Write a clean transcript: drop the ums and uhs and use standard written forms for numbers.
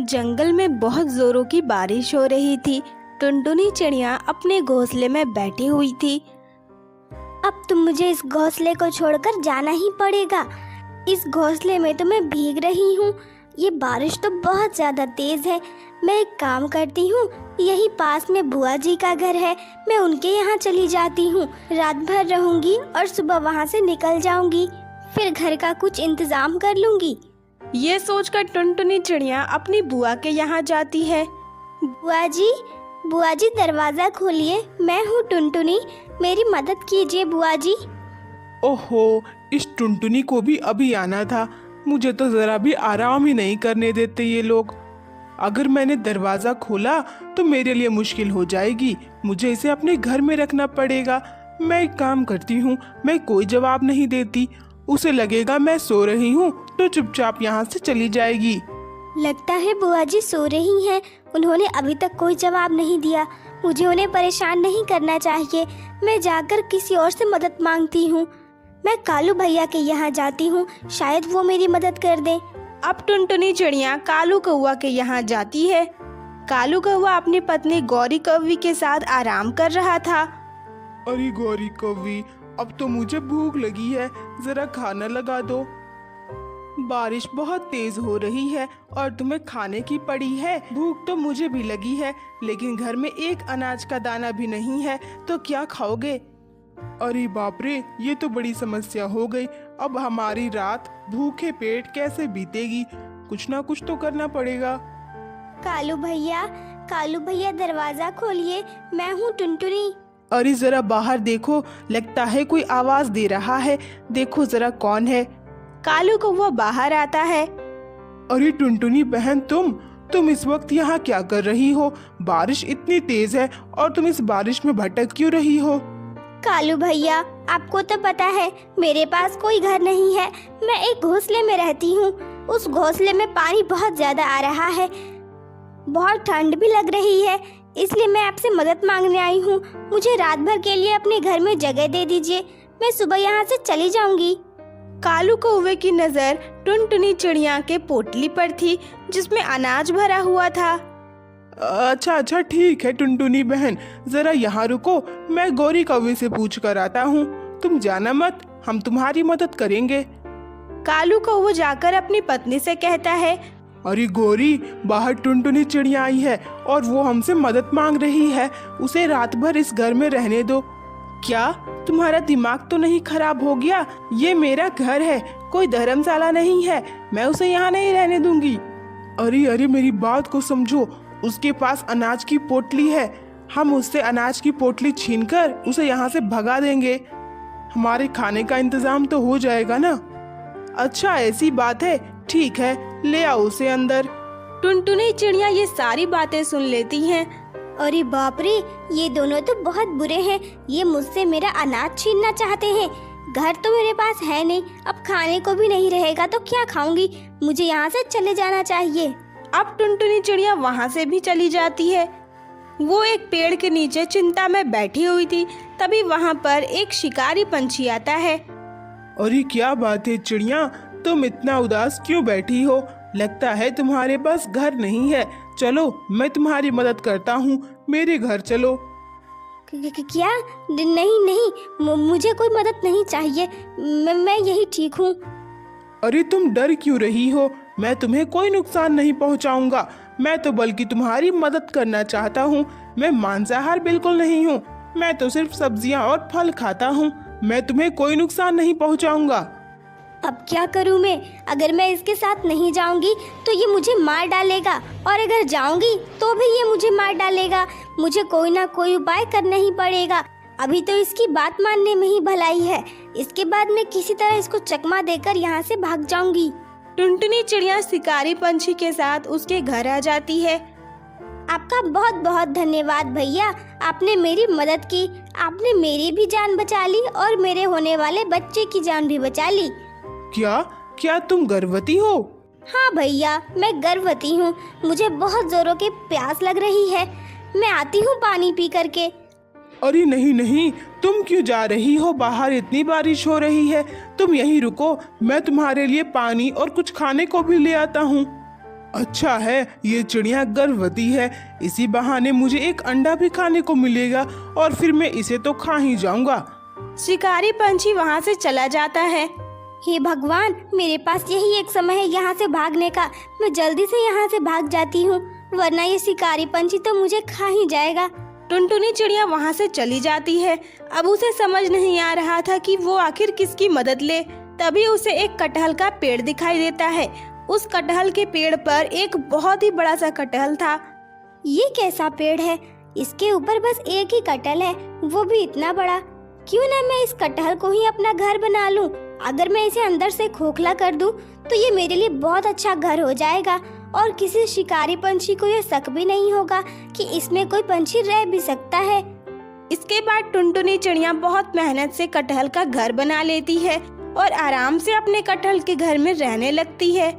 जंगल में बहुत जोरों की बारिश हो रही थी। टुनटुनी चिड़िया अपने घोंसले में बैठी हुई थी। अब तो मुझे इस घोंसले को छोड़कर जाना ही पड़ेगा। इस घोंसले में तो मैं भीग रही हूँ। ये बारिश तो बहुत ज़्यादा तेज़ है। मैं एक काम करती हूँ, यही पास में बुआ जी का घर है, मैं उनके यहाँ चली जाती हूँ। रात भर रहूँगी और सुबह वहाँ से निकल जाऊँगी। फिर घर का कुछ इंतज़ाम कर लूँगी। ये सोचकर टुनटुनी चिड़िया अपनी बुआ के यहाँ जाती है। बुआ जी दरवाज़ा खोलिए, मैं हूँ टुनटुनी, मेरी मदद कीजिए बुआ जी। ओहो, इस टुनटुनी को भी अभी आना था। मुझे तो जरा भी आराम ही नहीं करने देते ये लोग। अगर मैंने दरवाजा खोला तो मेरे लिए मुश्किल हो जाएगी। मुझे इसे अपने घर में रखना पड़ेगा। मैं एक काम करती हूँ, मैं कोई जवाब नहीं देती। उसे लगेगा मैं सो रही हूँ तो चुपचाप यहाँ से चली जाएगी। लगता है बुआ जी सो रही हैं। उन्होंने अभी तक कोई जवाब नहीं दिया। मुझे उन्हें परेशान नहीं करना चाहिए। मैं जाकर किसी और से मदद मांगती हूँ। मैं कालू भैया के यहाँ जाती हूँ, शायद वो मेरी मदद कर दें। अब टुनटुनी चिड़िया कालू कौवा के यहाँ जाती है। कालू कौवा अपनी पत्नी गौरी कौवी के साथ आराम कर रहा था। अरे गौरी कौवी, अब तो मुझे भूख लगी है, जरा खाना लगा दो। बारिश बहुत तेज हो रही है और तुम्हें खाने की पड़ी है। भूख तो मुझे भी लगी है, लेकिन घर में एक अनाज का दाना भी नहीं है, तो क्या खाओगे? अरे बाप रे, ये तो बड़ी समस्या हो गई। अब हमारी रात भूखे पेट कैसे बीतेगी? कुछ ना कुछ तो करना पड़ेगा। कालू भैया दरवाजा खोलिए, मैं हूँ टुनटुनी। अरे जरा बाहर देखो, लगता है कोई आवाज दे रहा है। देखो जरा कौन है। कालू कौवा बाहर आता है। अरे टुनटुनी बहन, तुम इस वक्त यहाँ क्या कर रही हो? बारिश इतनी तेज है और तुम इस बारिश में भटक क्यों रही हो? कालू भैया, आपको तो पता है मेरे पास कोई घर नहीं है। मैं एक घोंसले में रहती हूँ। उस घोंसले में पानी बहुत ज्यादा आ रहा है, बहुत ठंड भी लग रही है, इसलिए मैं आपसे मदद मांगने आई हूँ। मुझे रात भर के लिए अपने घर में जगह दे दीजिए, मैं सुबह यहाँ से चली जाऊंगी। कालू कौवे की नजर टुनटुनी चिड़िया के पोटली पर थी, जिसमें अनाज भरा हुआ था। अच्छा ठीक है टुनटुनी बहन, जरा यहाँ रुको, मैं गौरी कौवे से पूछ कर आता हूँ। तुम जाना मत, हम तुम्हारी मदद करेंगे। कालू कौवा जाकर अपनी पत्नी से कहता है, अरे गौरी, बाहर टुनटुनी चिड़िया आई है और वो हमसे मदद मांग रही है। उसे रात भर इस घर में रहने दो। क्या तुम्हारा दिमाग तो नहीं खराब हो गया? ये मेरा घर है, कोई धर्मशाला नहीं है। मैं उसे यहाँ नहीं रहने दूंगी। अरे मेरी बात को समझो, उसके पास अनाज की पोटली है। हम उससे अनाज की पोटली छीनकर उसे यहाँ से भगा देंगे। हमारे खाने का इंतजाम तो हो जाएगा ना? अच्छा ऐसी बात है, ठीक है, ले आओ उसे अंदर। टुनटुनी चिड़िया ये सारी बातें सुन लेती हैं। अरे बाप रे, ये दोनों तो बहुत बुरे हैं। ये मुझसे मेरा अनाज छीनना चाहते हैं। घर तो मेरे पास है नहीं, अब खाने को भी नहीं रहेगा तो क्या खाऊंगी? मुझे यहाँ से चले जाना चाहिए। अब टुनटुनी चिड़िया वहाँ से भी चली जाती है। वो एक पेड़ के नीचे चिंता में बैठी हुई थी। तभी वहाँ पर एक शिकारी पंछी आता है। अरे क्या बात है चिड़िया, तुम इतना उदास क्यों बैठी हो? लगता है तुम्हारे पास घर नहीं है। चलो मैं तुम्हारी मदद करता हूँ, मेरे घर चलो। क्या? नहीं, मुझे कोई मदद नहीं चाहिए। मैं यही ठीक हूँ। अरे तुम डर क्यों रही हो? मैं तुम्हें कोई नुकसान नहीं पहुँचाऊंगा। मैं तो बल्कि तुम्हारी मदद करना चाहता हूँ। मैं मांसाहार बिल्कुल नहीं हूँ, मैं तो सिर्फ सब्जियाँ और फल खाता हूँ। मैं तुम्हें कोई नुकसान नहीं पहुँचाऊंगा। अब क्या करूँ मैं? अगर मैं इसके साथ नहीं जाऊंगी तो ये मुझे मार डालेगा, और अगर जाऊंगी तो भी ये मुझे मार डालेगा। मुझे कोई ना कोई उपाय करना ही पड़ेगा। अभी तो इसकी बात मानने में ही भलाई है, इसके बाद मैं किसी तरह इसको चकमा देकर यहाँ से भाग जाऊंगी। टुनटुनी चिड़िया शिकारी पंछी के साथ उसके घर आ जाती है। आपका बहुत बहुत धन्यवाद भैया, आपने मेरी मदद की। आपने मेरी भी जान बचा ली और मेरे होने वाले बच्चे की जान भी बचा ली। क्या तुम गर्भवती हो? हाँ भैया, मैं गर्भवती हूँ। मुझे बहुत जोरों की प्यास लग रही है। मैं आती हूँ पानी पी करके। अरे नहीं नहीं, तुम क्यों जा रही हो? बाहर इतनी बारिश हो रही है, तुम यहीं रुको, मैं तुम्हारे लिए पानी और कुछ खाने को भी ले आता हूँ। अच्छा है, ये चिड़िया गर्भवती है, इसी बहाने मुझे एक अंडा भी खाने को मिलेगा और फिर मैं इसे तो खा ही जाऊंगा। शिकारी पंछी वहाँ से चला जाता है। हे भगवान, मेरे पास यही एक समय है यहाँ से भागने का। मैं जल्दी से यहाँ से भाग जाती हूँ, वरना ये शिकारी पंछी तो मुझे खा ही जाएगा। टुनटुनी चिड़िया वहाँ से चली जाती है। अब उसे समझ नहीं आ रहा था कि वो आखिर किसकी मदद ले। तभी उसे एक कटहल का पेड़ दिखाई देता है। उस कटहल के पेड़ पर एक बहुत ही बड़ा सा कटहल था। ये कैसा पेड़ है? इसके ऊपर बस एक ही कटहल है, वो भी इतना बड़ा। क्यों ना मैं इस कटहल को ही अपना घर बना लूं? अगर मैं इसे अंदर से खोखला कर दूं, तो ये मेरे लिए बहुत अच्छा घर हो जाएगा और किसी शिकारी पंछी को यह शक भी नहीं होगा कि इसमें कोई पंछी रह भी सकता है। इसके बाद टुनटुनी चिड़िया बहुत मेहनत से कटहल का घर बना लेती है और आराम से अपने कटहल के घर में रहने लगती है।